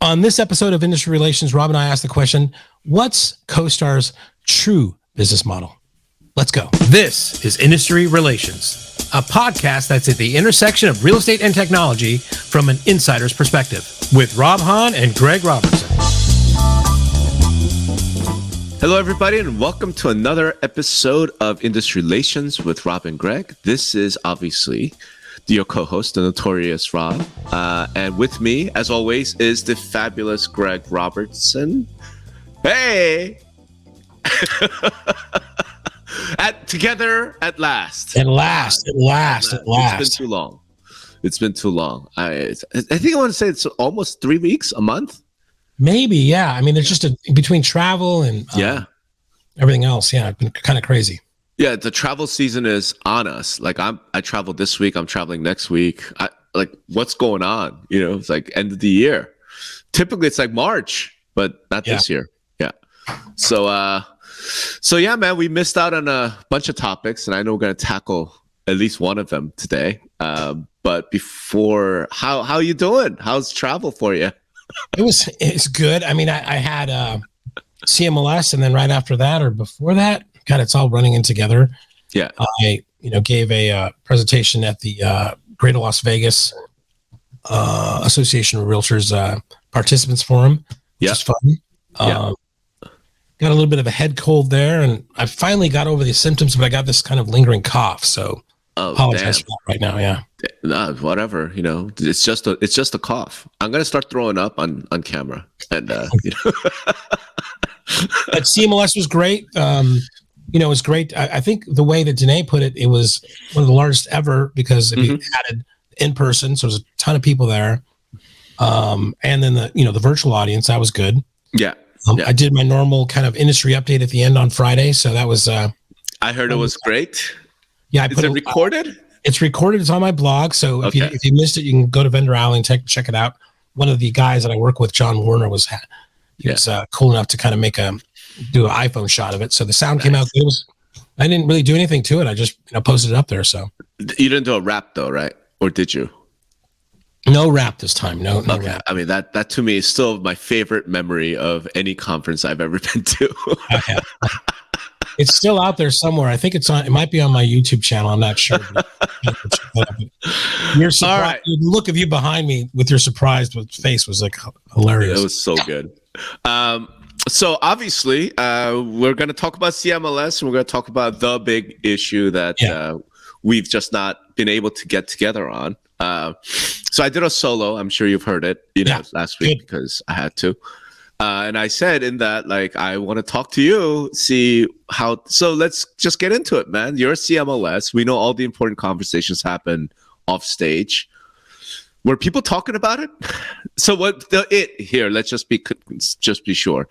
On this episode of Industry Relations, Rob and I asked the question, what's CoStar's true business model? Let's go. This is Industry Relations, a podcast that's at the intersection of real estate and technology from an insider's perspective with Rob Hahn and Greg Robertson. Hello, everybody, and welcome to another episode of Industry Relations with Rob and Greg. This is obviously your co-host, the notorious Rob. And with me, as always, is the fabulous Greg Robertson. Hey! Together at last. At last. It's been too long. I think I want to say it's almost 3 weeks, a month. Maybe, yeah. I mean, there's just between travel and everything else. Yeah, it's been kind of crazy. Yeah, the travel season is on us. Like I traveled this week. I'm traveling next week. What's going on? You know, it's like end of the year. Typically, it's like March, but not this year. Yeah. So yeah, man, we missed out on a bunch of topics, and I know we're going to tackle at least one of them today. But before, how you doing? How's travel for you? It's good. I mean, I had CMLS, and then right after that or before that, God, it's all running in together. Yeah. I gave a presentation at the Greater Las Vegas Association of Realtors Participants Forum, which is fun. Got a little bit of a head cold there, and I finally got over the symptoms, but I got this kind of lingering cough. So apologize for that right now. Yeah. No, whatever. You know, it's just a cough. I'm gonna start throwing up on camera, and But CMLS was great. It was great. I think the way that Danae put it, it was one of the largest ever because if you added in person, so there's a ton of people there. And then the virtual audience, that was good. Yeah. I did my normal kind of industry update at the end on Friday, so that was. I heard it was great. Yeah, Is it recorded? It's recorded. It's on my blog. So if you missed it, you can go to Vendor Alley and check it out. One of the guys that I work with, John Warner, was cool enough to kind of do an iPhone shot of it. So the sound came out. I didn't really do anything to it. I just posted it up there. So you didn't do a rap though, right? Or did you? No rap this time. No rap. I mean, that to me is still my favorite memory of any conference I've ever been to. It's still out there somewhere. I think it might be on my YouTube channel. I'm not sure. You're surprised. All right. The look of you behind me with your surprised face was like hilarious. It was so good. So obviously, we're going to talk about CMLS, and we're going to talk about the big issue that we've just not been able to get together on. So I did a solo. I'm sure you've heard it, last week because I had to. And I said in that, I want to talk to you, see how. So let's just get into it, man. You're a CMLS. We know all the important conversations happen off stage. Were people talking about it? So let's just be sure.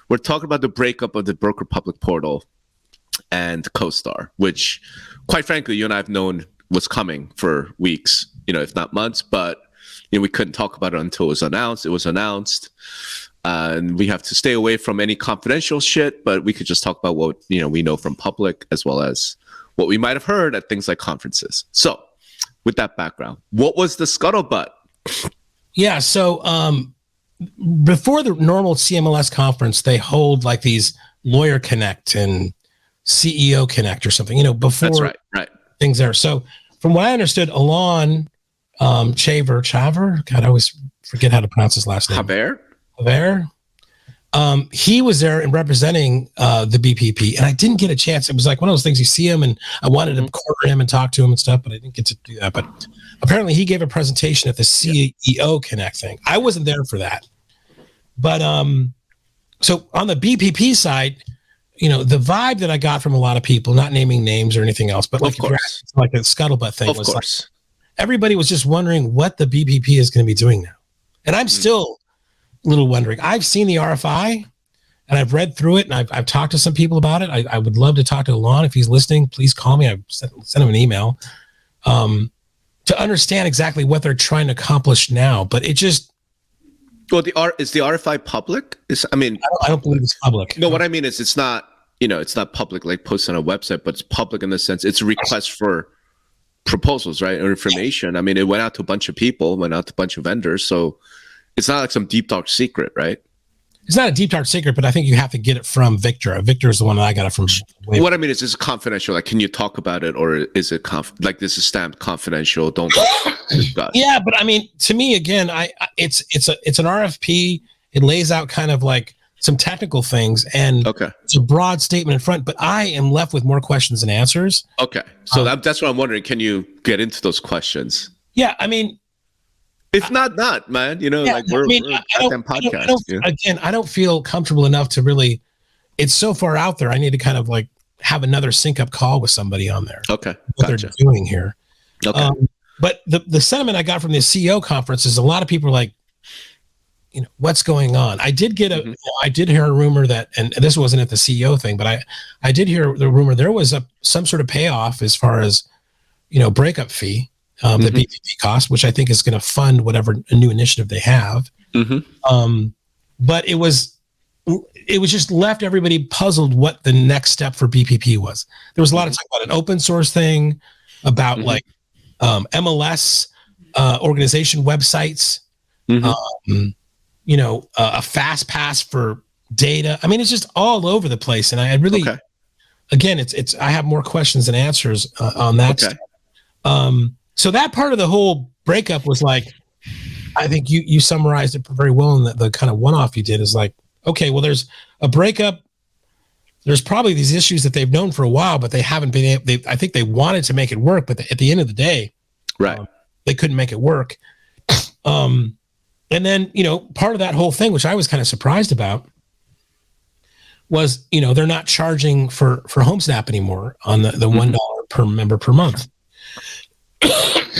We're talking about the breakup of the broker public portal and CoStar, which, quite frankly, you and I have known was coming for weeks, if not months, but we couldn't talk about it until it was announced. It was announced. And we have to stay away from any confidential shit, but we could just talk about what we know from public as well as what we might have heard at things like conferences. So with that background, what was the scuttlebutt? Yeah, so before the normal CMLS conference, they hold like these Lawyer Connect and CEO Connect or something, before That's right. Things there. So from what I understood, Alon Chaver, God, I always forget how to pronounce his last name. Haber? He was there and representing the BPP, and I didn't get a chance. It was like one of those things, you see him and I wanted to corner him and talk to him and stuff, but I didn't get to do that. But apparently he gave a presentation at the CEO Connect thing. I wasn't there for that. But so on the BPP side, the vibe that I got from a lot of people, not naming names or anything else, but like a scuttlebutt thing was like everybody was just wondering what the BPP is going to be doing now. And I'm still a little wondering. I've seen the RFI and I've read through it, and I've talked to some people about it. I would love to talk to Alon. If he's listening, please call me. I've sent him an email to understand exactly what they're trying to accomplish now. But it just Well, is the RFI public? I don't believe it's public. No, what I mean is it's not, it's not public like posted on a website, but it's public in the sense it's a request for proposals, right? Or information. I mean, it went out to a bunch of people, went out to a bunch of vendors. So It's not like some deep dark secret, right? It's not a deep dark secret, but I think you have to get it from Victor. Victor is the one that I got it from. What I mean is this confidential? Like, can you talk about it, or is it like this is stamped confidential? Don't discuss. Yeah, but I mean, to me, again, it's an RFP. It lays out kind of like some technical things, and it's a broad statement in front. But I am left with more questions than answers. Okay, so that's what I'm wondering. Can you get into those questions? Yeah, I mean. If not, man, like we're podcast. Again, I don't feel comfortable enough to really, it's so far out there. I need to kind of like have another sync up call with somebody on there. Okay. What they're doing here. Okay. But the sentiment I got from the CEO conference is a lot of people are like, what's going on? I did get I did hear a rumor that, and this wasn't at the CEO thing, but I did hear the rumor there was some sort of payoff as far as, breakup fee. The BPP cost, which I think is going to fund whatever new initiative they have. But it was just left everybody puzzled what the next step for BPP was. There was a lot of talk about an open source thing, about like MLS organization websites, a fast pass for data. I mean, it's just all over the place. And I really, again, it's I have more questions than answers on that stuff. So that part of the whole breakup was like, I think you summarized it very well in the kind of one-off you did is like, okay, well, there's a breakup. There's probably these issues that they've known for a while, but they haven't been able, I think they wanted to make it work, but at the end of the day, they couldn't make it work. And then, part of that whole thing, which I was kind of surprised about, was, they're not charging for HomeSnap anymore on the $1 per member per month.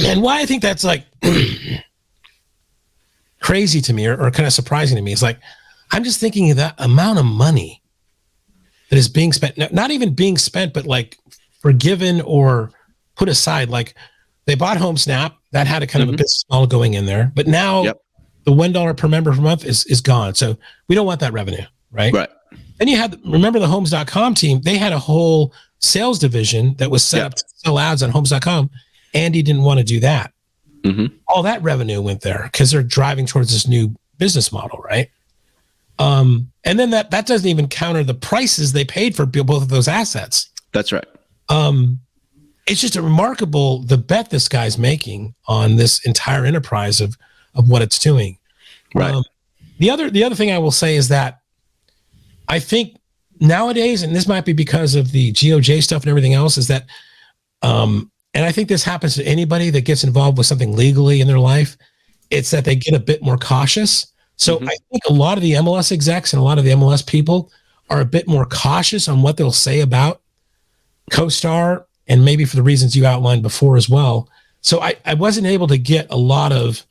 And why I think that's like crazy to me or kind of surprising to me is like, I'm just thinking of that amount of money that is being spent, not even being spent, but like forgiven or put aside. Like they bought HomeSnap, that had a kind of a business model going in there, but now the $1 per member per month is gone. So we don't want that revenue, right? Right. Then you had, remember the homes.com team, they had a whole sales division that was set up to sell ads on homes.com. Andy didn't want to do that. All that revenue went there because they're driving towards this new business model, right? And then that doesn't even counter the prices they paid for both of those assets. That's right. It's just a remarkable the bet this guy's making on this entire enterprise of what it's doing. Right. The other thing I will say is that I think nowadays, and this might be because of the GOJ stuff and everything else, is that and I think this happens to anybody that gets involved with something legally in their life, it's that they get a bit more cautious. So I think a lot of the MLS execs and a lot of the MLS people are a bit more cautious on what they'll say about CoStar, and maybe for the reasons you outlined before as well. So I wasn't able to get a lot of,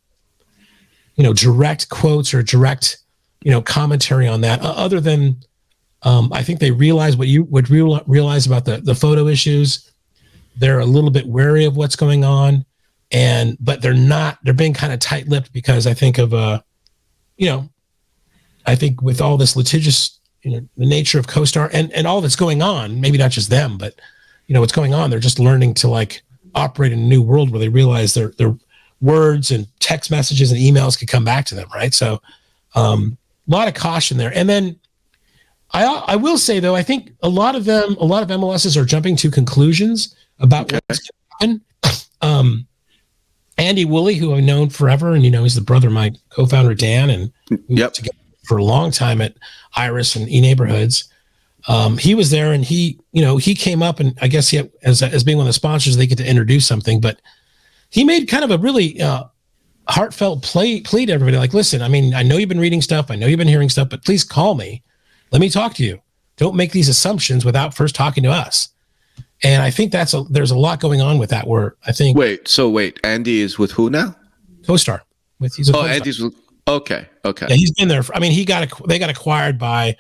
direct quotes or direct, commentary on that other than I think they realize what you would realize about the photo issues. They're a little bit wary of what's going on, but they're being kind of tight-lipped because I think of, I think with all this litigious, the nature of CoStar and all that's going on, maybe not just them, but, what's going on, they're just learning to like operate in a new world where they realize their words and text messages and emails could come back to them, right? So a lot of caution there. And then I will say, though, I think a lot of MLSs are jumping to conclusions about what's going to happen. Andy Woolley, who I've known forever, and he's the brother of my co-founder Dan, and we worked together for a long time at Iris and eNeighborhoods. He was there, and he came up, and I guess as being one of the sponsors, they get to introduce something, but he made kind of a really heartfelt plea to everybody. Like, listen, I mean, I know you've been reading stuff, I know you've been hearing stuff, but please call me. Let me talk to you. Don't make these assumptions without first talking to us. And I think there's a lot going on with that. Where I think wait, Andy is with who now? CoStar. Andy's with. Okay. Yeah, he's been there. They got acquired by.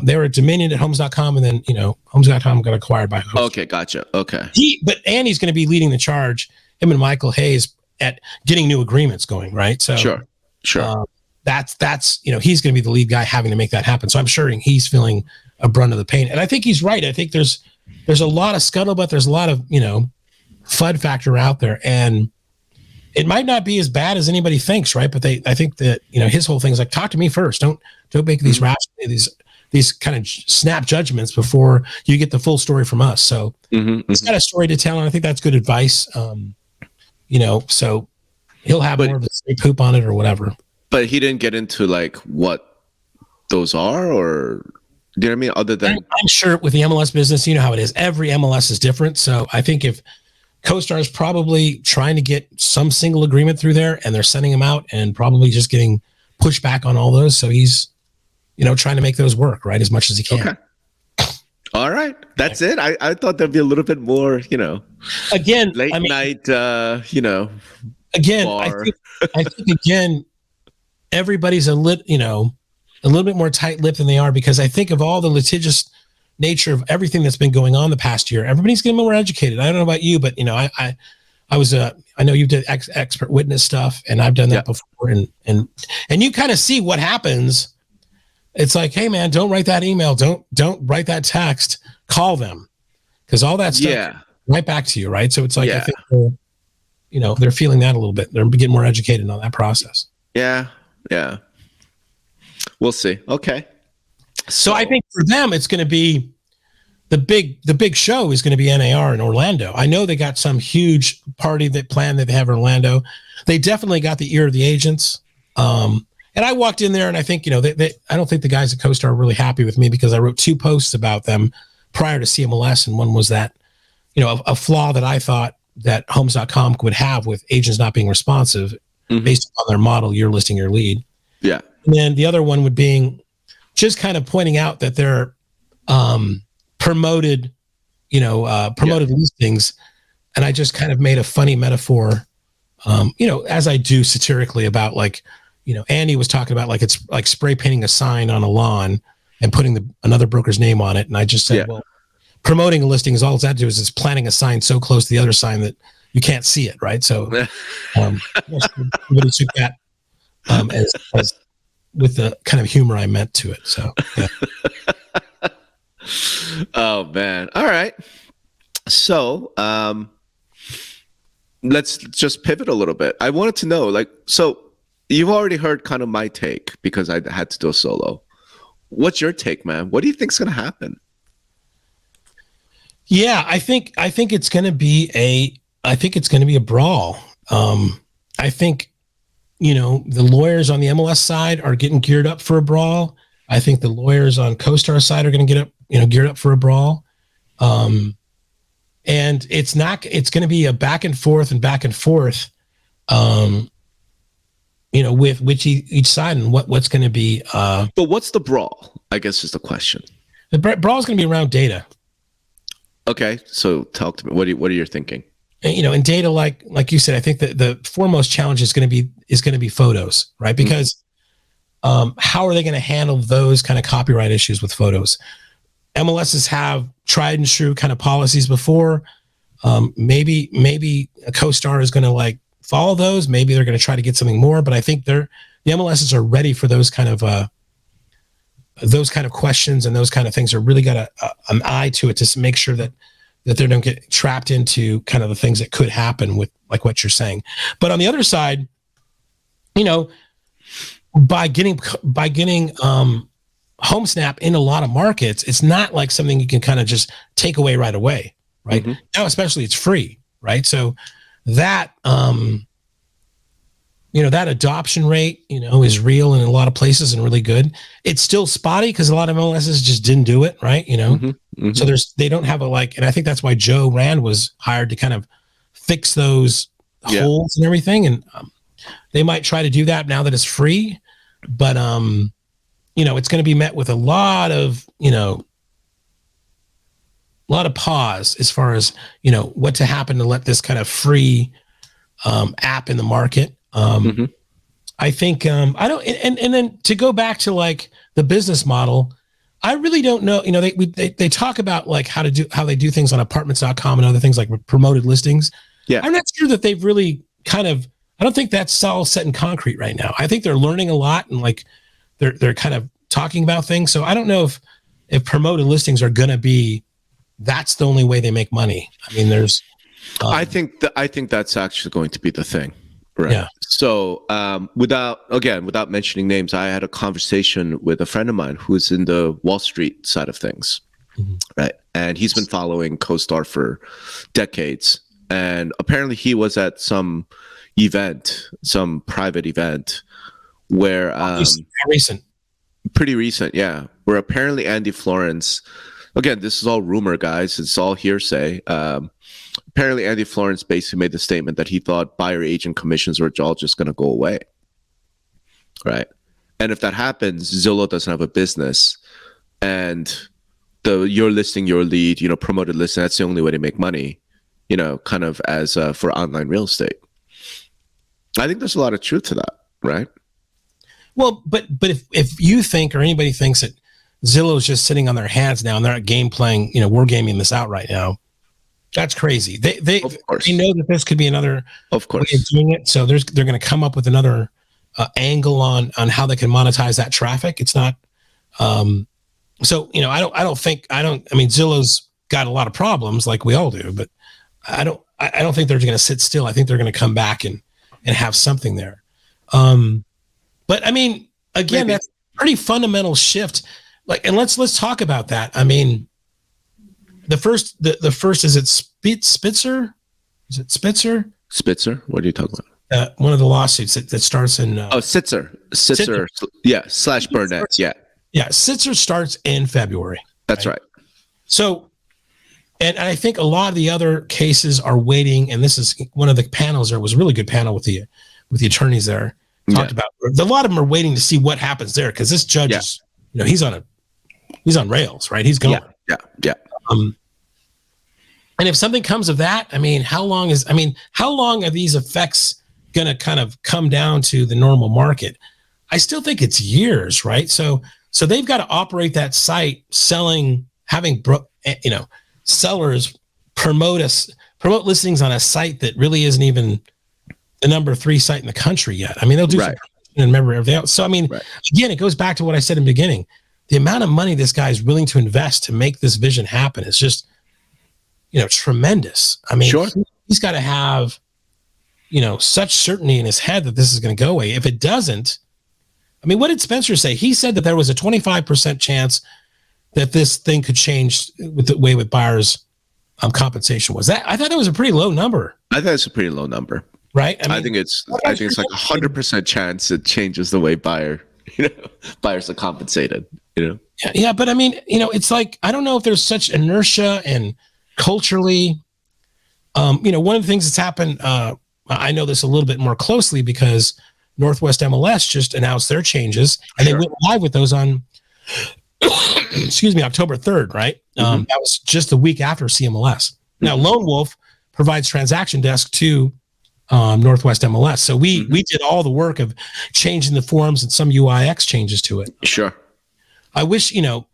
They were at Dominion at Homes.com, and then Homes.com got acquired by. CoStar. Okay, gotcha. Okay. But Andy's going to be leading the charge. Him and Michael Hayes at getting new agreements going. Right. So sure. That's he's going to be the lead guy having to make that happen. So I'm sure he's feeling a brunt of the pain, and I think he's right. I think there's a lot of scuttlebutt. There's a lot of FUD factor out there, and it might not be as bad as anybody thinks, right? But I think that, his whole thing is like, talk to me first. Don't make these these kind of snap judgments before you get the full story from us. So he's got a story to tell, and I think that's good advice. So he'll have more of the poop on it or whatever. But he didn't get into like what those are, or do you know what I mean? Other than I'm sure with the MLS business, you know how it is. Every MLS is different. So I think if CoStar is probably trying to get some single agreement through there, and they're sending him out and probably just getting pushback on all those. So he's, trying to make those work, right, as much as he can. Okay. All right. That's it. I thought there'd be a little bit more, again, late night, again, bar. I think again, everybody's a little bit more tight-lipped than they are, because I think of all the litigious nature of everything that's been going on the past year. Everybody's getting more educated. I don't know about you, but I know you did expert witness stuff, and I've done that before, and you kind of see what happens. It's like, hey man, don't write that email. Don't write that text. Call them, because all that stuff right back to you, right? So it's like, I think they're feeling that a little bit. They're getting more educated on that process. Yeah. We'll see. Okay. So I think for them, it's going to be the big show is going to be NAR in Orlando. I know they got some huge party that they have in Orlando. They definitely got the ear of the agents. And I walked in there, and I think, I don't think the guys at CoStar are really happy with me, because I wrote 2 posts about them prior to CMLS. And one was that, a flaw that I thought that homes.com would have with agents not being responsive based on their model, your listing, your lead. Yeah. And then the other one would be just kind of pointing out that they're promoted listings. And I just kind of made a funny metaphor, as I do satirically, about like, Andy was talking about like, it's like spray painting a sign on a lawn and putting another broker's name on it. And I just said, well, promoting a listing is all it's had to do is planting a sign so close to the other sign that you can't see it. Right. So everybody took that as with the kind of humor I meant to it. So, yeah. Oh man. All right. So, let's just pivot a little bit. I wanted to know, so you've already heard kind of my take, because I had to do a solo. What's your take, man? What do you think's going to happen? Yeah, I think it's going to be a brawl. I think, the lawyers on the MLS side are getting geared up for a brawl. I think the lawyers on CoStar side are going to get up, geared up for a brawl. And it's going to be a back and forth, with which each side, and what's going to be. But what's the brawl, I guess, is the question. The brawl is going to be around data. Okay, so talk to me. What are you thinking? And, in data, like you said, I think that the foremost challenge is going to be photos, right? Because how are they going to handle those kind of copyright issues with photos? MLSs have tried and true kind of policies before. Maybe a CoStar is going to follow those. Maybe they're going to try to get something more, but I think the MLSs are ready for those kind of questions, and those kind of things are really got an eye to it to make sure that they don't get trapped into kind of the things that could happen with like what you're saying. But on the other side, by getting HomeSnap in a lot of markets, it's not like something you can kind of just take away right away, right? Mm-hmm. Now, especially it's free, right? So that that adoption rate, is real in a lot of places and really good. It's still spotty because a lot of MLSs just didn't do it, right? Mm-hmm. Mm-hmm. So they don't have and I think that's why Joe Rand was hired to kind of fix those holes and everything. And they might try to do that now that it's free, but it's going to be met with a lot of pause as far as what to happen to let this kind of free app in the market. Mm-hmm. I think I don't, and then to go back to the business model, I really don't know. They talk about how they do things on apartments.com and other things like promoted listings. Yeah, I'm not sure that they've really kind of. I don't think that's all set in concrete right now. I think they're learning a lot and they're kind of talking about things. So I don't know if promoted listings are going to be. That's the only way they make money. I mean, there's. I think that's actually going to be the thing. Right. Yeah. So, without mentioning names, I had a conversation with a friend of mine who's in the Wall Street side of things, right? And he's been following CoStar for decades. And apparently, he was at some event, some private event, where Recent. pretty recent, yeah, where apparently Andy Florence. Again, this is all rumor, guys. It's all hearsay. Apparently, Andy Florence basically made the statement that he thought buyer agent commissions were all just going to go away, right? And if that happens, Zillow doesn't have a business, and you're listing your lead, promoted listing. That's the only way to make money, kind of as for online real estate. I think there's a lot of truth to that, right? Well, but if you think or anybody thinks that Zillow's just sitting on their hands now and they're not game playing, war gaming this out right now, that's crazy. They know that this could be another way of doing it. So they're going to come up with another angle on how they can monetize that traffic. It's not. I mean, Zillow's got a lot of problems like we all do, but I don't think they're going to sit still. I think they're going to come back and have something there. But I mean, again, that's a pretty fundamental shift. And let's talk about that. I mean, the first is it Spitzer? Is it Spitzer? Spitzer? What are you talking about? One of the lawsuits that starts in Sitzer. Yeah, / Burnett. Yeah. Sitzer starts in February. That's right. So, and I think a lot of the other cases are waiting. And this is one of the panels. There was a really good panel with the attorneys there. Talked about a lot of them are waiting to see what happens there because this judge is, he's on rails, right? He's going. Yeah. And if something comes of that, I mean, how long are these effects going to kind of come down to the normal market? I still think it's years, right? So they've got to operate that site, having sellers promote listings on a site that really isn't even the number 3 site in the country yet. I mean, they'll do some and remember everything else. So I mean, again, it goes back to what I said in the beginning. The amount of money this guy is willing to invest to make this vision happen is just, tremendous. I mean, he's got to have, such certainty in his head that this is going to go away. If it doesn't, I mean, what did Spencer say? He said that there was a 25% chance that this thing could change with the way with buyers' compensation was. That I thought that was a pretty low number. I thought it's a pretty low number. Right. I think it's like 100% chance it changes the way buyers are compensated. Yeah, but I mean, it's like I don't know if there's such inertia and culturally, one of the things that's happened. I know this a little bit more closely because Northwest MLS just announced their changes and they went live with those on, October 3rd. Right. That was just the week after CMLS. Now, Lone Wolf provides transaction desk to Northwest MLS. So we did all the work of changing the forms and some UIX changes to it. Sure. I wish, there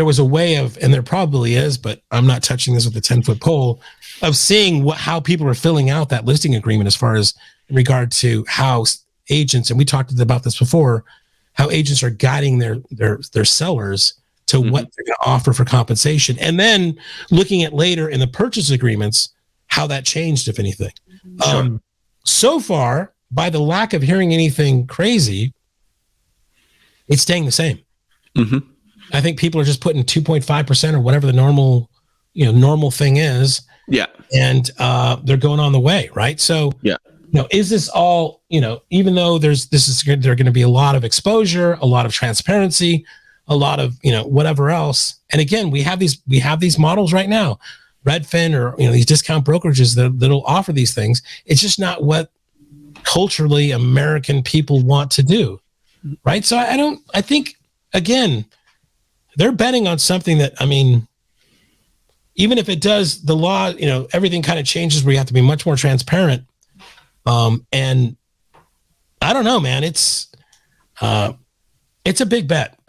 was a way of, and there probably is, but I'm not touching this with a 10-foot pole, of seeing how people are filling out that listing agreement as far as in regard to how agents, and we talked about this before, how agents are guiding their sellers to what they're going to offer for compensation. And then looking at later in the purchase agreements, how that changed, if anything. Sure. So far, by the lack of hearing anything crazy, it's staying the same. I think people are just putting 2.5% or whatever the normal thing is. Yeah. And they're going on the way, right? So, is this all, even though there's going to be a lot of exposure, a lot of transparency, a lot of, whatever else. And again, we have these models right now, Redfin or, these discount brokerages that'll offer these things. It's just not what culturally American people want to do. Right. So I think, again, they're betting on something that, I mean, even if it does, the law, everything kind of changes where you have to be much more transparent. And I don't know, man, it's a big bet.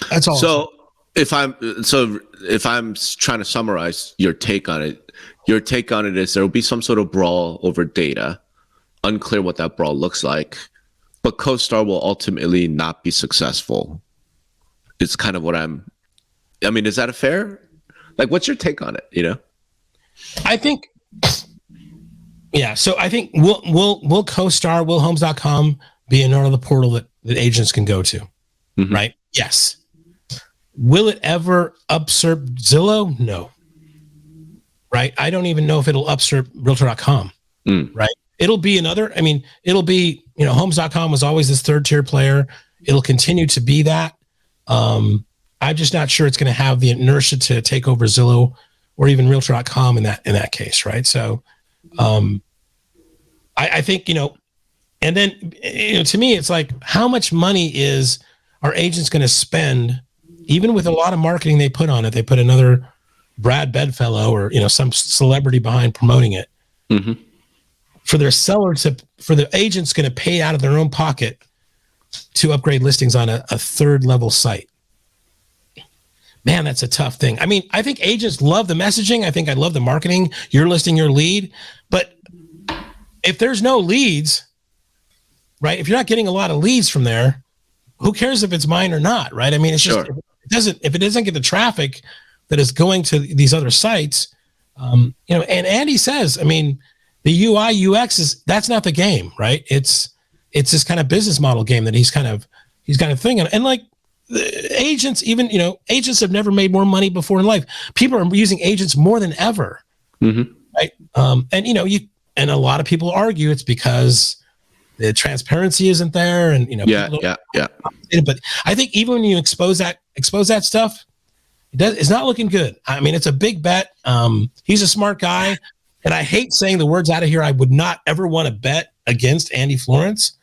That's all. So if I'm trying to summarize your take on it is there will be some sort of brawl over data. Unclear what that brawl looks like. But CoStar will ultimately not be successful. It's kind of what I mean, is that a fair? Like, what's your take on it? I think, Yeah. So I think will CoStar, will Homes.com be another portal that agents can go to? Mm-hmm. Right? Yes. Will it ever usurp Zillow? No. Right? I don't even know if it'll usurp Realtor.com. Right? It'll be it'll be, Homes.com was always this third tier player. It'll continue to be that. I'm just not sure it's going to have the inertia to take over Zillow or even Realtor.com in that case. Right? So, I think, and then, to me, it's like, how much money are agents going to spend, even with a lot of marketing they put on it? They put another Brad Bedfellow or, some celebrity behind promoting it. Mm-hmm. For their for the agents going to pay out of their own pocket to upgrade listings on a third level site. Man, that's a tough thing. I mean, I think agents love the messaging. I think I love the marketing. You're listing your lead, but if there's no leads, right? If you're not getting a lot of leads from there, who cares if it's mine or not, right? I mean, it's just, if it doesn't get the traffic that is going to these other sites, and Andy says, I mean, the UI UX that's not the game, right? It's this kind of business model game that he's kind of thinking. And like agents, even, agents have never made more money before in life. People are using agents more than ever. Mm-hmm. Right. And a lot of people argue it's because the transparency isn't there, and yeah. But I think even when you expose that stuff, it's not looking good. I mean, it's a big bet. He's a smart guy, and I hate saying the words out of here. I would not ever want to bet against Andy Florence.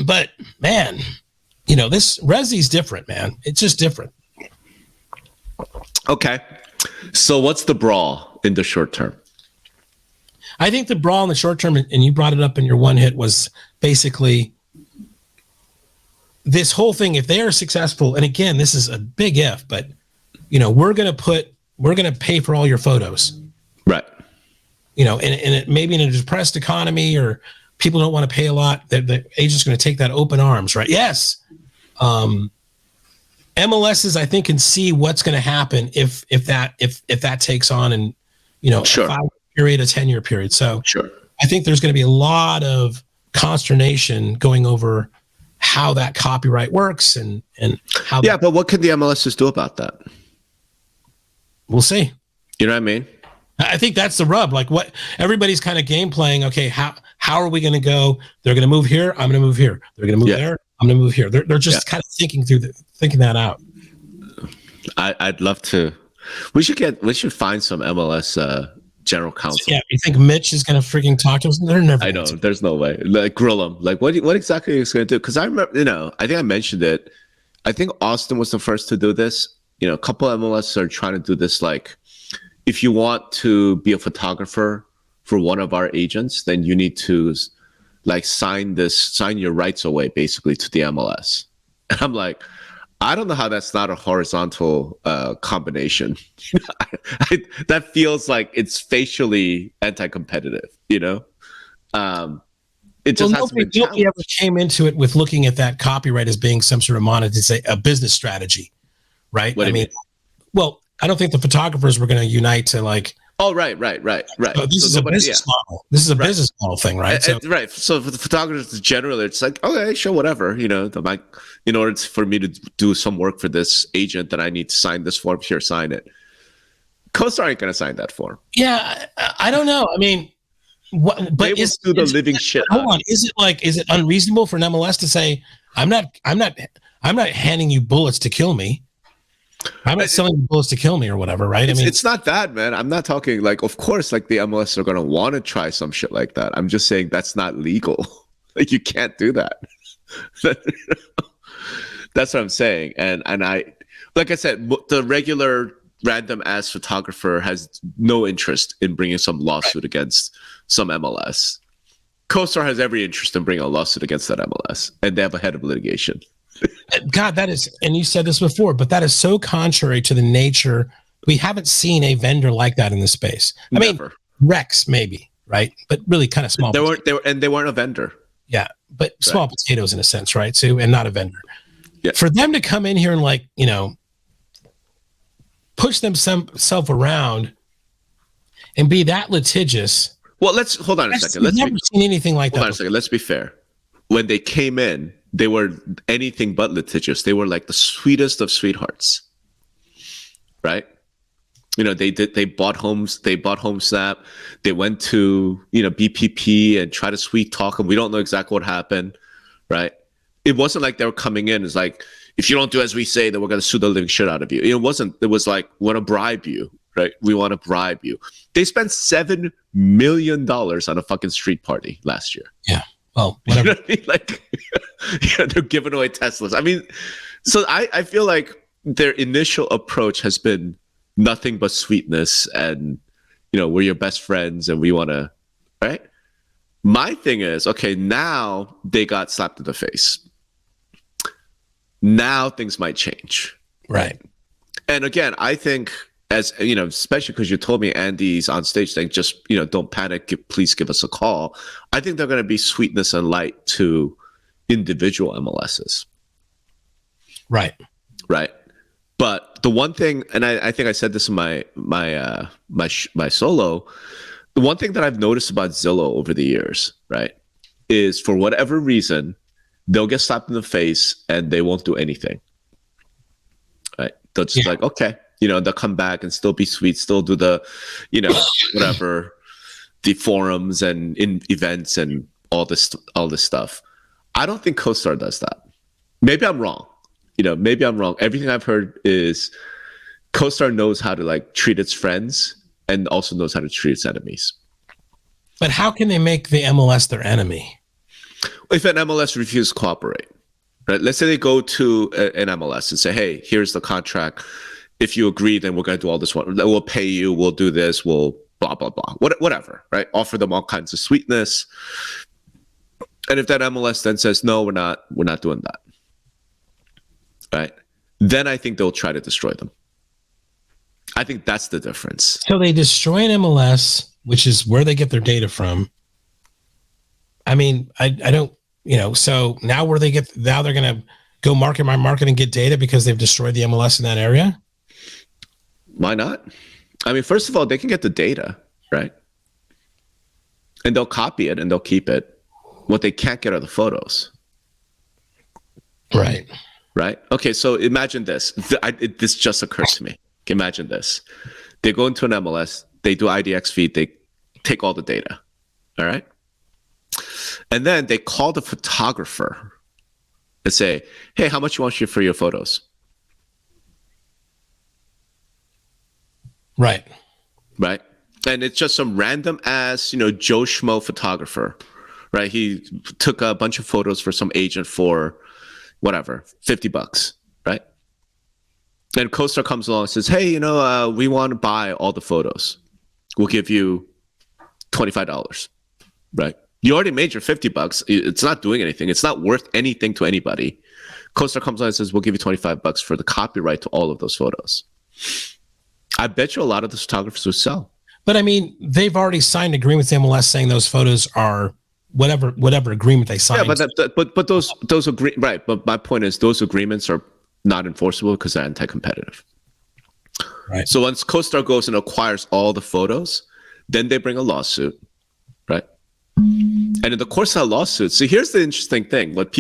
But man, this Resi's different, man. It's just different. Okay, so what's the brawl in the short term? I think the brawl in the short term, and you brought it up in your one hit, was basically this whole thing. If they are successful, and again, this is a big if, but we're going to pay for all your photos. Right. And it maybe in a depressed economy or people don't want to pay a lot, the agent's going to take that open arms, right? Yes. MLSs, I think, can see what's going to happen if that takes on, and sure. a 5-year, a 10-year period. So sure. I think there's going to be a lot of consternation going over how that copyright works and how. Yeah, but what can the MLSs do about that? We'll see. You know what I mean? I think that's the rub. Like, what everybody's kind of game playing. Okay, how are we going to go? They're going to move here. I'm going to move here. They're going to move there. I'm going to move here. They're just kind of thinking that out. I'd love to. We should find some MLS general counsel. Yeah, you think Mitch is going to freaking talk to us? They're never. I know. There's no way. Like, grill him. Like, what exactly is going to do? Because I remember, I think I mentioned it. I think Austin was the first to do this. A couple MLS are trying to do this. Like, if you want to be a photographer for one of our agents, then you need to like sign your rights away basically to the MLS. And I'm like, I don't know how that's not a horizontal combination. That feels like it's facially anti-competitive, It just has to be. Nobody ever came into it with looking at that copyright as being some sort of monetization, a business strategy, right? What do you mean? Well, I don't think the photographers were going to unite to like. Oh, right. So this is a business model. This is a business model thing, right? Right. So for the photographers generally, it's like, okay, sure, whatever. In order for me to do some work for this agent, that I need to sign this form. Here, sign it. CoStar ain't gonna sign that form. Yeah, I don't know. I mean, what? But is do the living shit? Hold on. Is it unreasonable for an MLS to say, I'm not handing you bullets to kill me. I'm not selling bullets to kill me or whatever, right? It's not that, man. I'm not talking like, of course, like the MLS are going to want to try some shit like that. I'm just saying that's not legal. Like, you can't do that. That's what I'm saying. And I, like I said, the regular random ass photographer has no interest in bringing some lawsuit against some MLS. CoStar has every interest in bringing a lawsuit against that MLS, and they have a head of litigation. God, that is, and you said this before, but that is so contrary to the nature. We haven't seen a vendor like that in the space. Never. I mean, Rex maybe, right? But really kind of small. They weren't a vendor. Yeah, but small potatoes in a sense, right? So, and not a vendor. Yeah. For them to come in here and like, push themselves around and be that litigious Well, let's hold on a second. I've never seen anything like hold that. On a second. Let's be fair. When they came in, they were anything but litigious. They were like the sweetest of sweethearts, right? You know, they bought homes. They bought HomeSnap. They went to, you know, BPP and tried to sweet talk them. We don't know exactly what happened, right? It wasn't like they were coming in. It's like, if you don't do as we say, then we're going to sue the living shit out of you. It wasn't. It was like, we want to bribe you, right? We want to bribe you. They spent $7 million on a fucking street party last year. Yeah. Well, whatever. You know what I mean? Like, yeah, they're giving away Teslas. I mean, so I feel like their initial approach has been nothing but sweetness and, you know, we're your best friends and we want to, right? My thing is, okay, now they got slapped in the face. Now things might change. Right. And again, I think, as you know, especially because you told me Andy's on stage saying, just, you know, don't panic, please give us a call. I think they're going to be sweetness and light to individual MLSs. Right. Right. But the one thing, and I think I said this in my solo, the one thing that I've noticed about Zillow over the years, right, is for whatever reason, they'll get slapped in the face and they won't do anything. Right. They'll just like, okay. You know, they'll come back and still be sweet, still do the, you know, whatever, the forums and in events and all this stuff. I don't think CoStar does that. Maybe I'm wrong. You know, maybe I'm wrong. Everything I've heard is CoStar knows how to like treat its friends and also knows how to treat its enemies. But how can they make the MLS their enemy? If an MLS refuses to cooperate, right? Let's say they go to an MLS and say, hey, here's the contract. If you agree, then we're going to do all this. We'll pay you. We'll do this. We'll blah, blah, blah. Whatever, right? Offer them all kinds of sweetness. And if that MLS then says, no, we're not doing that, right? Then I think they'll try to destroy them. I think that's the difference. So they destroy an MLS, which is where they get their data from. I mean, I don't, you know, so now they're going to go market and get data because they've destroyed the MLS in that area? Why not? I mean, first of all, they can get the data, right? And they'll copy it and they'll keep it. What they can't get are the photos. Right. Right? Okay, so imagine this. This just occurred to me. Imagine this. They go into an MLS, they do IDX feed, they take all the data, all right? And then they call the photographer and say, hey, how much you want for your photos? Right. Right. And it's just some random ass, you know, Joe Schmo photographer, right? He took a bunch of photos for some agent for whatever, $50, right? And CoStar comes along and says, hey, you know, we want to buy all the photos. We'll give you $25, right? You already made your $50. It's not doing anything. It's not worth anything to anybody. CoStar comes along and says, we'll give you $25 for the copyright to all of those photos. I bet you a lot of the photographers would sell. But I mean, they've already signed agreements with MLS saying those photos are whatever agreement they signed. Yeah, but those agree right. But my point is, those agreements are not enforceable because they're anti-competitive. Right. So once CoStar goes and acquires all the photos, then they bring a lawsuit, right? And in the course of that lawsuit, so here's the interesting thing: what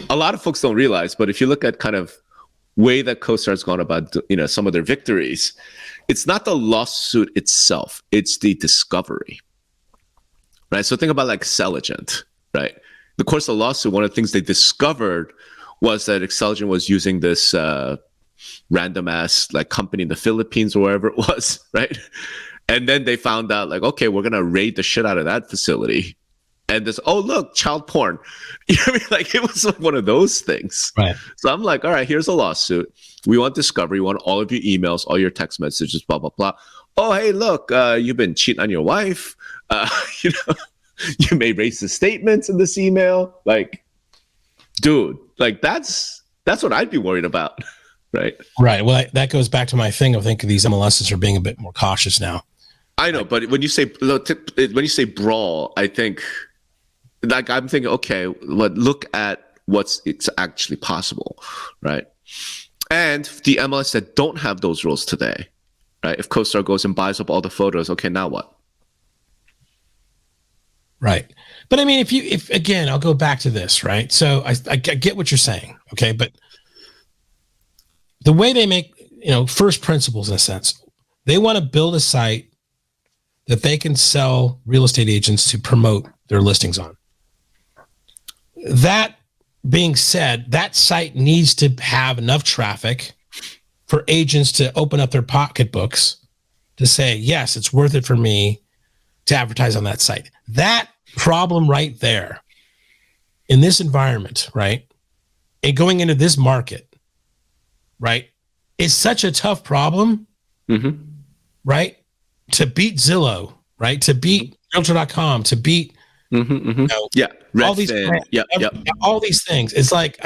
a lot of folks don't realize, but if you look at kind of way that CoStar has gone about, you know, some of their victories, it's not the lawsuit itself, it's the discovery, right? So think about like Xceligent, right? In the course of the lawsuit, one of the things they discovered was that Xceligent was using this random ass like company in the Philippines or wherever it was, right? And then they found out like, okay, we're gonna raid the shit out of that facility. And this, oh, look, child porn. You know what I mean? Like, it was like one of those things. Right. So I'm like, all right, here's a lawsuit. We want discovery. We want all of your emails, all your text messages, blah, blah, blah. Oh, hey, look, you've been cheating on your wife. You know, you made racist statements in this email. Like, dude, like that's what I'd be worried about. Right. Right. Well, that goes back to my thing of thinking these MLSs are being a bit more cautious now. I know, but when you say brawl, I think, like, I'm thinking, okay, look at it's actually possible, right? And the MLS that don't have those rules today, right? If CoStar goes and buys up all the photos, okay, now what? Right. But I mean, if again, I'll go back to this, right? So I get what you're saying. Okay. But the way they make, first principles in a sense, they want to build a site that they can sell real estate agents to promote their listings on. That being said, that site needs to have enough traffic for agents to open up their pocketbooks to say, yes, it's worth it for me to advertise on that site. That problem right there in this environment, right? And going into this market, right, is such a tough problem, right? To beat Zillow, right? To beat Realtor.com, to beat all these all these things. It's like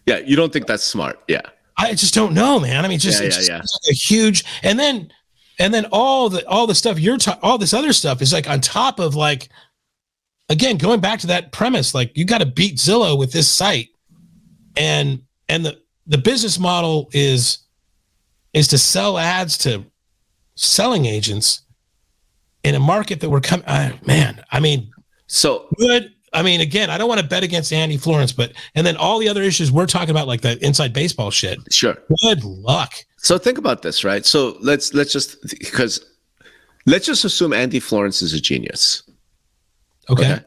you don't think that's smart. I just don't know, man. I mean, it's just like a huge, and then all the stuff all this other stuff is like on top of, like, again, going back to that premise, like, you got to beat Zillow with this site, and the business model is to sell ads to selling agents in a market that we're coming, man. I mean, so good. I mean, again, I don't want to bet against Andy Florence, and then all the other issues we're talking about, like the inside baseball shit. Sure. Good luck. So think about this, right? So let's just assume Andy Florence is a genius. Okay.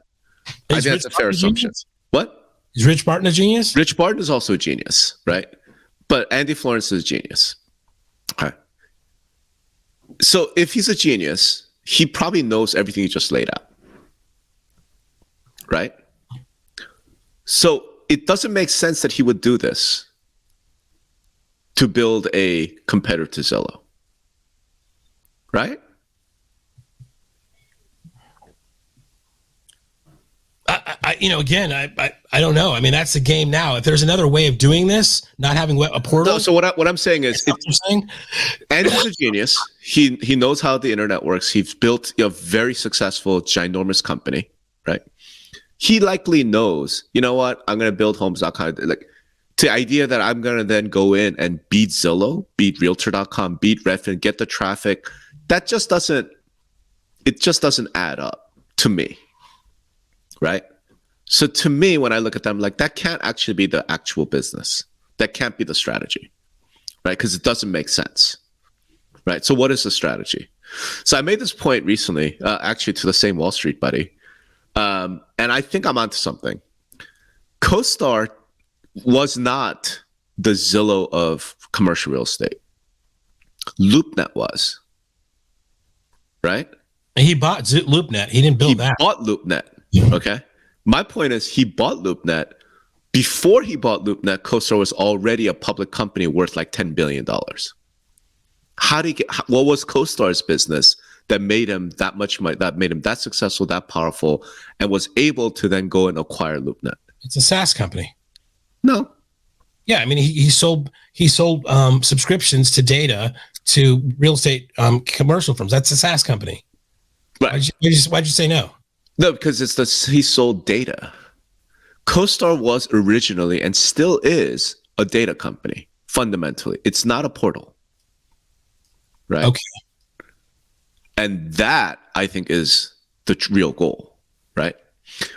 I think that's a fair assumption. What? Is Rich Barton a genius? Rich Barton is also a genius, right? But Andy Florence is a genius. Okay. So if he's a genius, he probably knows everything you just laid out. Right? So it doesn't make sense that he would do this to build a competitor to Zillow. Right? I don't know. I mean, that's the game now. If there's another way of doing this, not having a portal. No, so what I'm saying is, Andy's a genius. He knows how the internet works. He's built a very successful, ginormous company, right? He likely knows, you know what? I'm going to build homes.com. Like, the idea that I'm going to then go in and beat Zillow, beat Realtor.com, beat Redfin, get the traffic, it just doesn't add up to me. Right? So to me, when I look at them, like, that can't actually be the actual business. That can't be the strategy, right? Because it doesn't make sense, right? So what is the strategy? So I made this point recently, actually to the same Wall Street buddy, and I think I'm onto something. CoStar was not the Zillow of commercial real estate. LoopNet was, right? And he bought LoopNet. He didn't build that. He bought LoopNet. Okay. My point is, he bought LoopNet. Before he bought LoopNet, CoStar was already a public company worth like $10 billion. What was CoStar's business that made him that much money, that made him that successful, that powerful, and was able to then go and acquire LoopNet? It's a SaaS company. No. Yeah, I mean, he sold subscriptions to data to real estate commercial firms. That's a SaaS company. Right. Why'd you say no? No, because he sold data. CoStar was originally and still is a data company, fundamentally. It's not a portal. Right? Okay. And that, I think, is the real goal, right?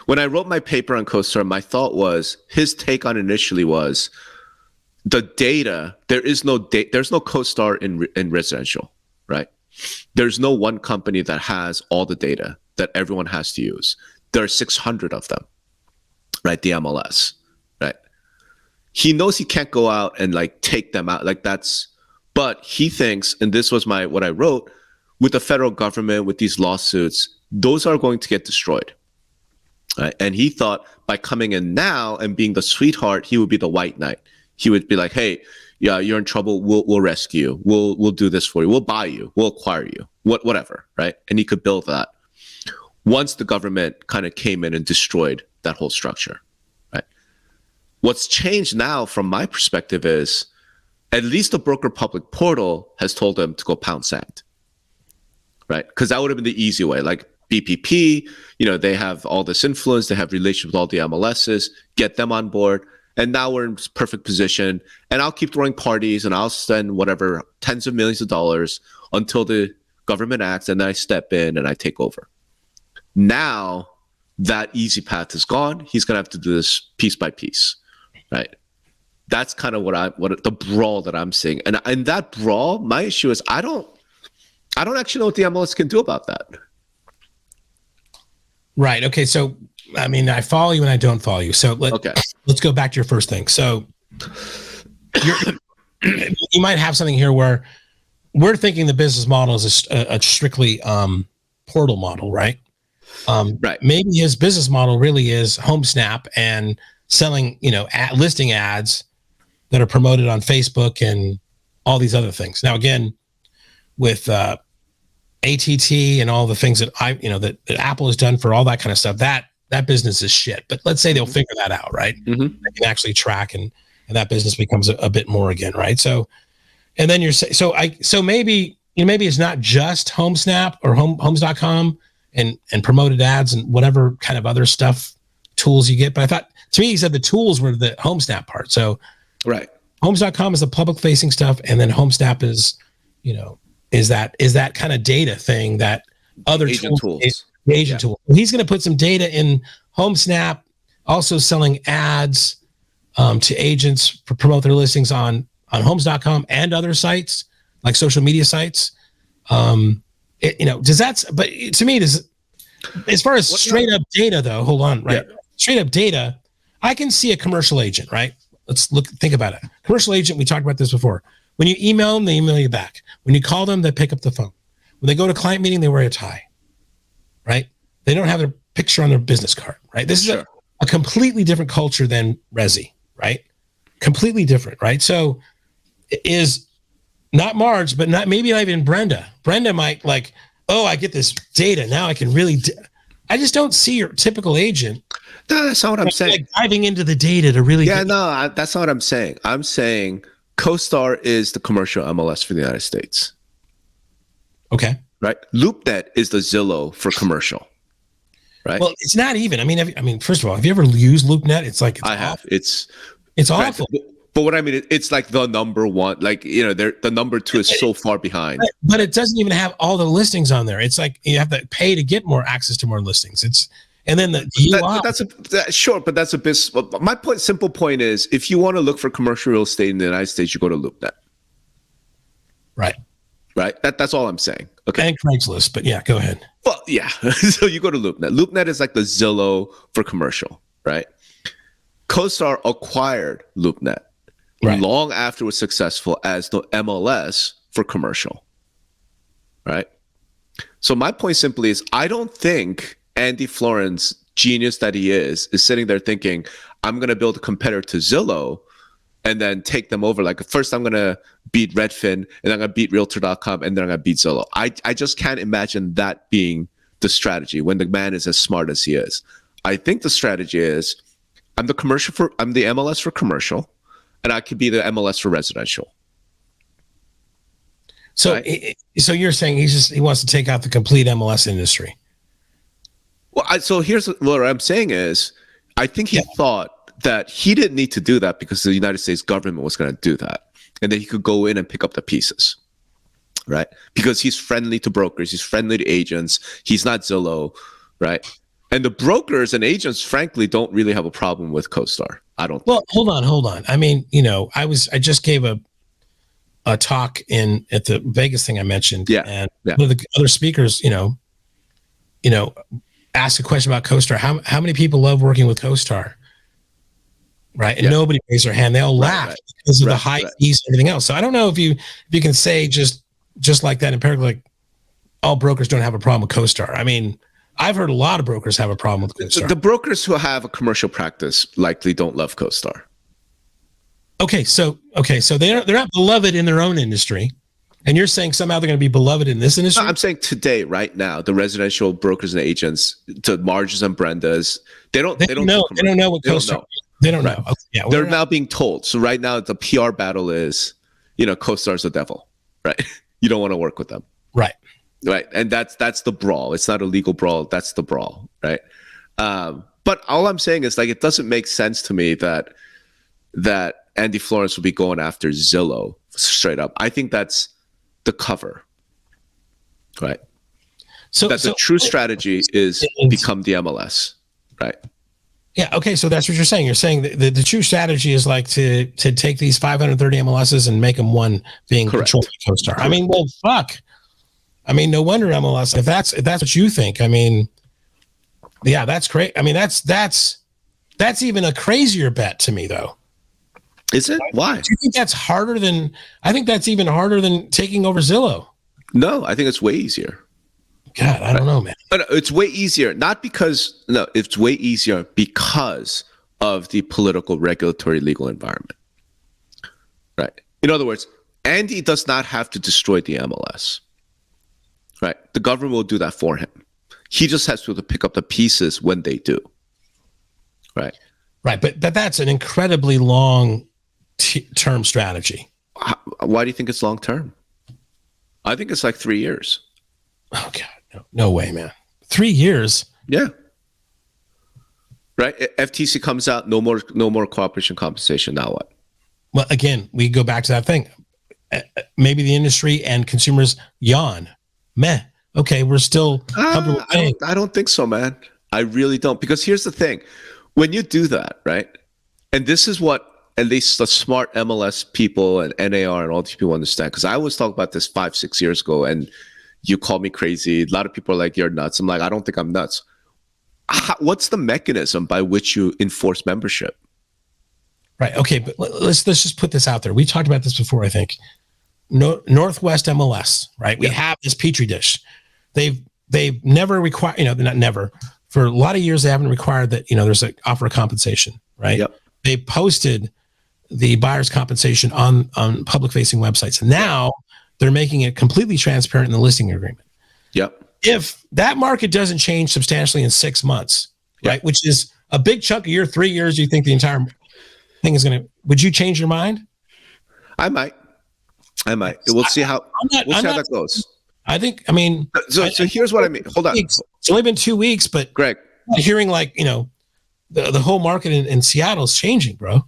When I wrote my paper on CoStar, my thought was, his take on initially was, the data, there's no CoStar in residential, right? There's no one company that has all the data that everyone has to use. There are 600 of them, right? The MLS, right? He knows he can't go out and like take them out. But he thinks, and this was what I wrote, with the federal government, with these lawsuits, those are going to get destroyed. Right? And he thought by coming in now and being the sweetheart, he would be the white knight. He would be like, hey, yeah, you're in trouble. We'll rescue you. We'll do this for you. We'll buy you. We'll acquire you. Whatever, right? And he could build that once the government kind of came in and destroyed that whole structure, right? What's changed now from my perspective is at least the broker public portal has told them to go pound sand, right? Because that would have been the easy way. Like BPP, they have all this influence. They have relations with all the MLSs. Get them on board. And now we're in perfect position. And I'll keep throwing parties and I'll spend whatever, tens of millions of dollars until the government acts, and then I step in and I take over. Now that easy path is gone. He's going to have to do this piece by piece, right? That's kind of what the brawl that I'm seeing. And in that brawl, my issue is I don't actually know what the MLS can do about that. Right. Okay. So, I mean, I follow you and I don't follow you. So let's go back to your first thing. So you might have something here where we're thinking the business model is a strictly portal model, right? Right. Maybe his business model really is HomeSnap and selling, listing ads that are promoted on Facebook and all these other things. Now, again, with ATT and all the things that that Apple has done for all that kind of stuff, that business is shit. But let's say they'll figure that out, right? Mm-hmm. They can actually track and that business becomes a bit more again, right? So, and then so maybe it's not just HomeSnap or Homes.com and promoted ads and whatever kind of other stuff tools you get. But I thought, to me, he said the tools were the HomeSnap part. So, right, Homes.com is the public facing stuff, and then HomeSnap is, is that kind of data thing that other agent tools. Agent tool. He's going to put some data in HomeSnap, also selling ads to agents for promote their listings on Homes.com and other sites like social media sites. Does that? But to me, as far as straight up data, though, hold on, right? Yeah. Straight up data, I can see a commercial agent, right? Think about it. Commercial agent, we talked about this before. When you email them, they email you back. When you call them, they pick up the phone. When they go to client meeting, they wear a tie, right? They don't have a picture on their business card, right? This is a completely different culture than Resi, right? Completely different, right? So is not Marge, but maybe not even Brenda. Brenda might I get this data. Now I can really, I just don't see your typical agent. No, that's not what I'm saying. Diving into the data to really. Yeah, that's not what I'm saying. I'm saying CoStar is the commercial MLS for the United States. Okay. Right. LoopNet is the Zillow for commercial. Right. Well, it's not even. I mean, first of all, have you ever used LoopNet? It's like I have. It's awful. But what I mean, it's like the number one. Like the number two is so far behind. But it doesn't even have all the listings on there. It's like you have to pay to get more access to more listings. And then but that's a bit. My simple point is, if you want to look for commercial real estate in the United States, you go to LoopNet. Right. That's all I'm saying. Okay. And Craigslist, but yeah, go ahead. Well, yeah. So you go to LoopNet. LoopNet is like the Zillow for commercial, right? CoStar acquired LoopNet long after it was successful as the MLS for commercial, right? So my point simply is, I don't think Andy Florence, genius that he is sitting there thinking, I'm going to build a competitor to Zillow and then take them over. Like, first I'm going to beat Redfin, and then I'm going to beat Realtor.com, and then I'm going to beat Zillow. I just can't imagine that being the strategy when the man is as smart as he is. I think the strategy is, I'm the MLS for commercial, and I could be the MLS for residential. So, right? So you're saying he wants to take out the complete MLS industry? Well, so here's what I'm saying is, I think he thought that he didn't need to do that because the United States government was going to do that, and that he could go in and pick up the pieces, right? Because he's friendly to brokers, he's friendly to agents, he's not Zillow, right? And the brokers and agents, frankly, don't really have a problem with CoStar. I don't. Well, hold on. I mean, I just gave a talk at the Vegas thing I mentioned, and one of the other speakers, asked a question about CoStar. How many people love working with CoStar? Right. And nobody raised their hand. They all laugh because of the high fees and everything else. So I don't know if you can say just like that empirically, like all brokers don't have a problem with CoStar. I mean, I've heard a lot of brokers have a problem with CoStar. The brokers who have a commercial practice likely don't love CoStar. Okay, so they're not beloved in their own industry, and you're saying somehow they're going to be beloved in this industry? No, I'm saying today, right now, the residential brokers and agents, to Marges and Brendas, they don't know. They don't know what CoStar. They don't know. Okay, yeah, they're now being told. So right now, the PR battle is, CoStar's the devil, right? You don't want to work with them, right? Right, and that's the brawl. It's not a legal brawl. That's the brawl, right? But all I'm saying is, like, it doesn't make sense to me that Andy Florence will be going after Zillow straight up. I think that's the cover. Right. So that the true strategy is become the MLS, right? Yeah. Okay. So that's what you're saying. You're saying that the true strategy is like to take these 530 MLSs and make them one being controlled by CoStar. I mean, well, fuck. I mean, no wonder MLS. If that's what you think, I mean, yeah, that's great. I mean, that's even a crazier bet to me, though. Is it? Why? Do you think that's harder than? I think that's even harder than taking over Zillow. No, I think it's way easier. God, I don't know, man. But it's way easier, not because it's way easier because of the political, regulatory, legal environment. Right. In other words, Andy does not have to destroy the MLS. Right. The government will do that for him. He just has to pick up the pieces when they do. Right. Right. But that's an incredibly long term strategy. Why do you think it's long term? I think it's like 3 years. Oh, God. No way, man. 3 years. Yeah. Right. FTC comes out. No more cooperation compensation. Now what? Well, again, we go back to that thing. Maybe the industry and consumers yawn. Meh. Okay, we're still. I don't think so, man. I really don't. Because here's the thing: when you do that, right? And this is what at least the smart MLS people and NAR and all these people understand. Because I always talk about this 5-6 years ago, and you call me crazy. A lot of people are like, "You're nuts." I'm like, I don't think I'm nuts. What's the mechanism by which you enforce membership? Right. Okay, but let's just put this out there. We talked about this before, I think. Northwest MLS, right? We have this petri dish. They've never required, not never. For a lot of years, they haven't required that, there's an offer of compensation, right? Yep. They posted the buyer's compensation on public-facing websites. And now they're making it completely transparent in the listing agreement. Yep. If that market doesn't change substantially in 6 months, right, which is a big chunk of 3 years, you think the entire thing is going to, would you change your mind? I might. We'll see how that goes. I think, so here's what I mean. Hold on. It's only been 2 weeks, but Greg, hearing the whole market in Seattle is changing, bro.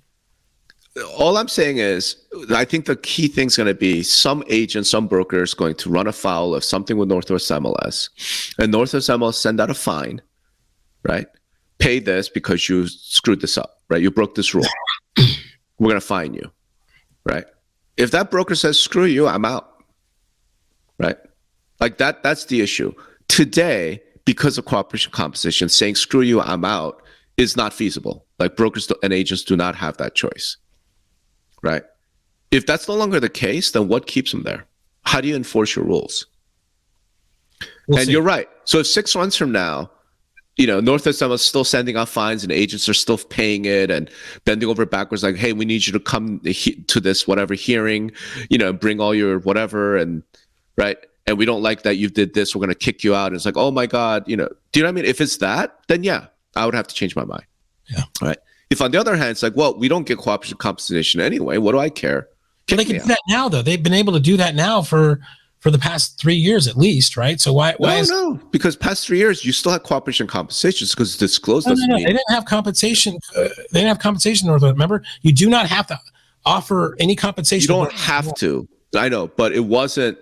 All I'm saying is, I think the key thing's going to be some agent, some broker is going to run afoul of something with Northwest MLS, and Northwest MLS send out a fine, right? Pay this because you screwed this up, right? You broke this rule. We're going to fine you, right? If that broker says, screw you, I'm out, right? Like that's the issue. Today, because of cooperation compensation, saying, screw you, I'm out is not feasible. Like brokers and agents do not have that choice. Right. If that's no longer the case, then what keeps them there? How do you enforce your rules? You're right. So if 6 months from now, Northwest MLS is still sending out fines and agents are still paying it and bending over backwards, like, hey, we need you to come to this whatever hearing, bring all your whatever, and right. And we don't like that you did this. We're going to kick you out. And it's like, oh my God, do you know what I mean? If it's that, then yeah, I would have to change my mind. Yeah. All right. If on the other hand, it's like, well, we don't get cooperation compensation anyway. What do I care? They can do that now, though. They've been able to do that now for the past 3 years at least, right? So why? No, because past 3 years you still had cooperation compensation because it's disclosed. No. They didn't have compensation. They didn't have compensation. Remember, you do not have to offer any compensation. You don't have to. I know, but it wasn't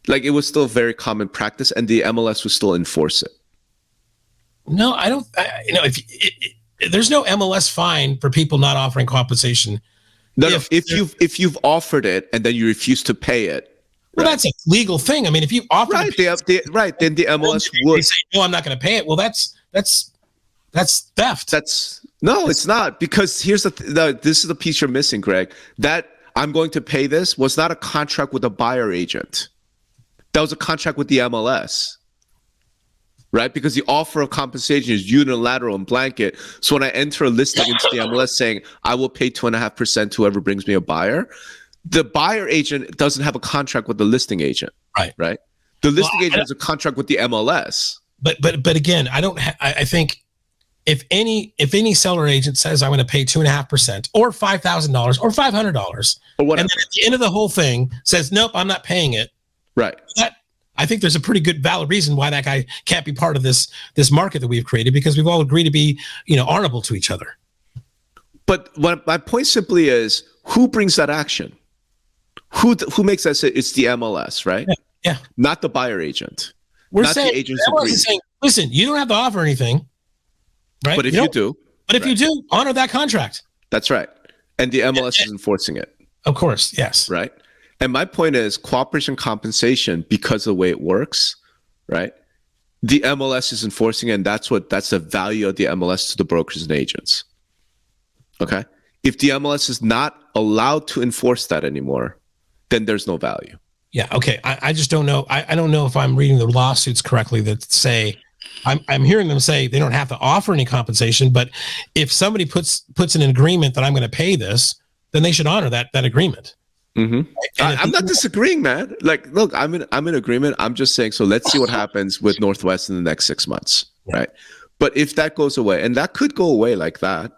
like it was still very common practice, and the MLS would still enforce it. No, I don't. There's no MLS fine for people not offering compensation. No, if you've offered it and then you refuse to pay it. Well, that's a legal thing. I mean, if you offer, then the MLS would say, "No, I'm not going to pay it." Well, that's theft. It's not, because here's this is the piece you're missing, Greg. That I'm going to pay this was not a contract with a buyer agent. That was a contract with the MLS. Right? Because the offer of compensation is unilateral and blanket. So when I enter a listing into the MLS saying, I will pay 2.5% to whoever brings me a buyer, the buyer agent doesn't have a contract with the listing agent. Right? The listing agent has a contract with the MLS. But again, I think if any seller agent says I'm going to pay 2.5% or $5,000 or $500 or whatever, and then at the end of the whole thing says, nope, I'm not paying it. Right. I think there's a pretty good valid reason why that guy can't be part of this market that we've created, because we've all agreed to be, honorable to each other. But my point simply is, who brings that action? Who makes that say? It's the MLS, right? Yeah. Not the buyer agent. We're not saying, the agent's MLS agreement. is saying, listen, you don't have to offer anything, right? But if you do. But if you do, honor that contract. That's right. And the MLS is enforcing it. Of course, yes. Right. And my point is cooperation compensation, because of the way it works, right? The MLS is enforcing it, and that's the value of the MLS to the brokers and agents. Okay. If the MLS is not allowed to enforce that anymore, then there's no value. Yeah. Okay. I just don't know. I don't know if I'm reading the lawsuits correctly that say, I'm hearing them say they don't have to offer any compensation, but if somebody puts in an agreement that I'm going to pay this, then they should honor that agreement. Mm-hmm. I'm not disagreeing, man. Like, look, I'm in agreement. I'm just saying, so let's see what happens with Northwest in the next 6 months, right? But if that goes away, and that could go away like that,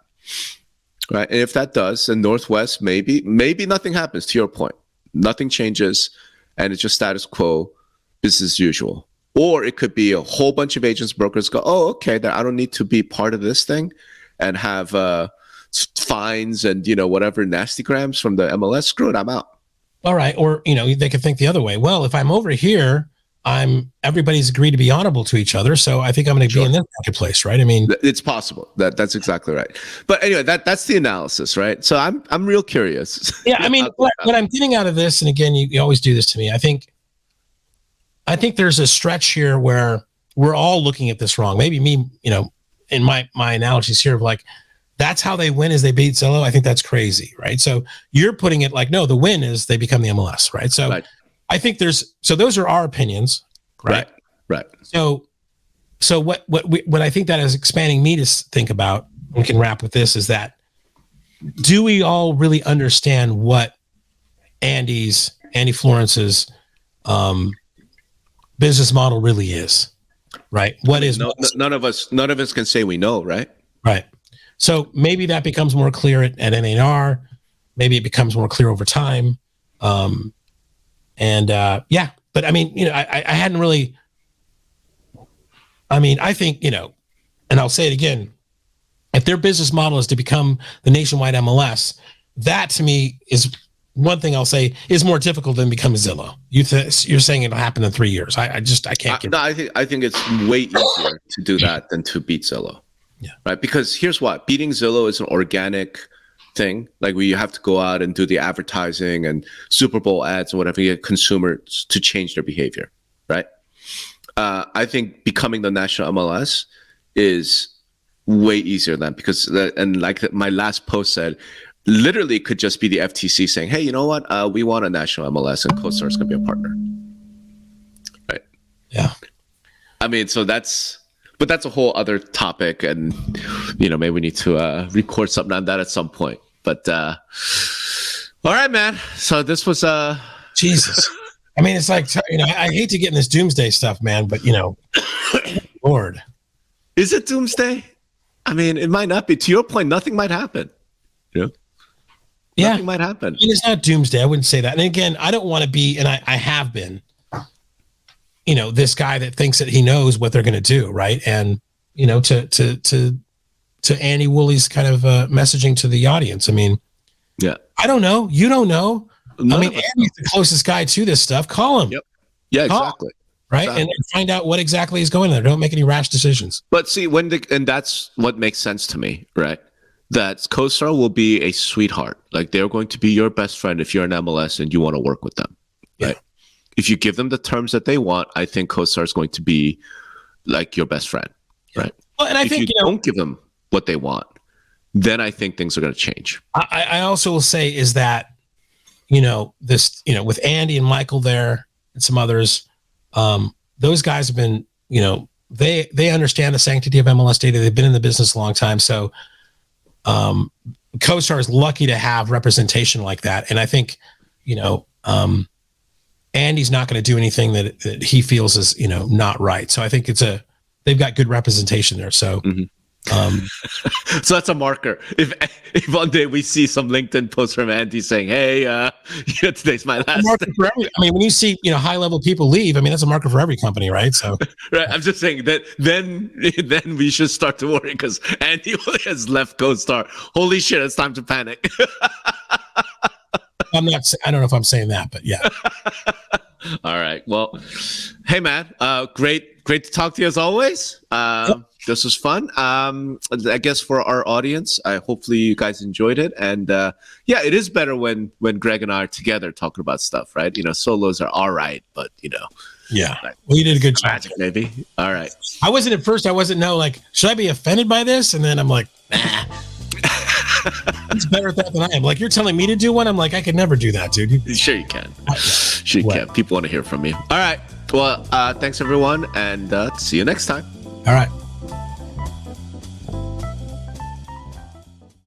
right? And if that does, then Northwest, maybe nothing happens, to your point. Nothing changes, and it's just status quo, business as usual. Or it could be a whole bunch of agents, brokers go, oh, okay, I don't need to be part of this thing, and have fines and whatever nasty grams from the MLS. Screw it, I'm out. All right. Or they could think the other way. Well, if I'm over here, everybody's agreed to be honorable to each other, so I think I'm going to be in this marketplace, right? I mean, it's possible. That's exactly right. But anyway, that's the analysis, right? So I'm real curious. Yeah, I mean, what I'm getting out of this, and again, you always do this to me. I think there's a stretch here where we're all looking at this wrong. Maybe me, in my analogies here of like, that's how they win is they beat Zillow. I think that's crazy, right? So you're putting it like, no, the win is they become the MLS, right? So right. I think those are our opinions, right? Right. So what I think that is expanding me to think about, we can wrap with this, is that do we all really understand what Andy Florence's business model really is, right? None of us can say we know, right? Right. So maybe that becomes more clear at NAR. Maybe it becomes more clear over time. But I mean, I hadn't really, I think, and I'll say it again, if their business model is to become the nationwide MLS, that to me is one thing I'll say is more difficult than becoming Zillow. You're saying it'll happen in 3 years. I can't get it. I think it's way easier to do that than to beat Zillow. Yeah. Right. Because here's what, beating Zillow is an organic thing. Like where you have to go out and do the advertising and Super Bowl ads and whatever, you get consumers to change their behavior. Right. I think becoming the national MLS is way easier than, because and like my last post said, literally could just be the FTC saying, hey, you know what? We want a national MLS and CoStar is going to be a partner. Right. Yeah. I mean, but that's a whole other topic, and maybe we need to record something on that at some point. But all right, man. So this was Jesus. I mean, it's like I hate to get in this doomsday stuff, man. But Lord, is it doomsday? I mean, it might not be. To your point, nothing might happen. Yeah. Nothing might happen. It's not doomsday. I wouldn't say that. And again, I don't want to be, and I have been, this guy that thinks that he knows what they're going to do, right? And to Andy Woolley's kind of messaging to the audience. I mean, yeah, I don't know. You don't know. Andy's the closest guy to this stuff. Call him. Yep. Yeah, exactly. Right, exactly. And find out what exactly is going there. Don't make any rash decisions. But see, and that's what makes sense to me, right? That CoStar will be a sweetheart. Like they're going to be your best friend if you're an MLS and you want to work with them, right? Yeah. If you give them the terms that they want, I think CoStar is going to be like your best friend, right? Well, and I think you don't give them what they want, then I think things are going to change. I also will say is that, this, with Andy and Michael there and some others, those guys have been, they understand the sanctity of MLS data. They've been in the business a long time. So CoStar is lucky to have representation like that. And I think, Andy's not going to do anything that he feels is, not right. So I think they've got good representation there. So, so that's a marker. If one day we see some LinkedIn post from Andy saying, hey, today's my last day. When you see, high level people leave, that's a marker for every company, right? So, right. I'm just saying that then we should start to worry because Andy has left CoStar. Holy shit, it's time to panic. I don't know if I'm saying that, but yeah. All right. Well, hey man, great to talk to you as always. This was fun. I guess for our audience, hopefully you guys enjoyed it. And yeah, it is better when Greg and I are together talking about stuff, right? Solos are all right, but yeah, well, you did a good job. Magic, maybe. All right. I wasn't at first. I wasn't should I be offended by this? And then I'm like, nah. He's better at that than I am. Like, you're telling me to do one. I'm like, I could never do that, dude. Sure you can. Sure you can. People want to hear from me. All right. Well, thanks everyone, and see you next time. All right.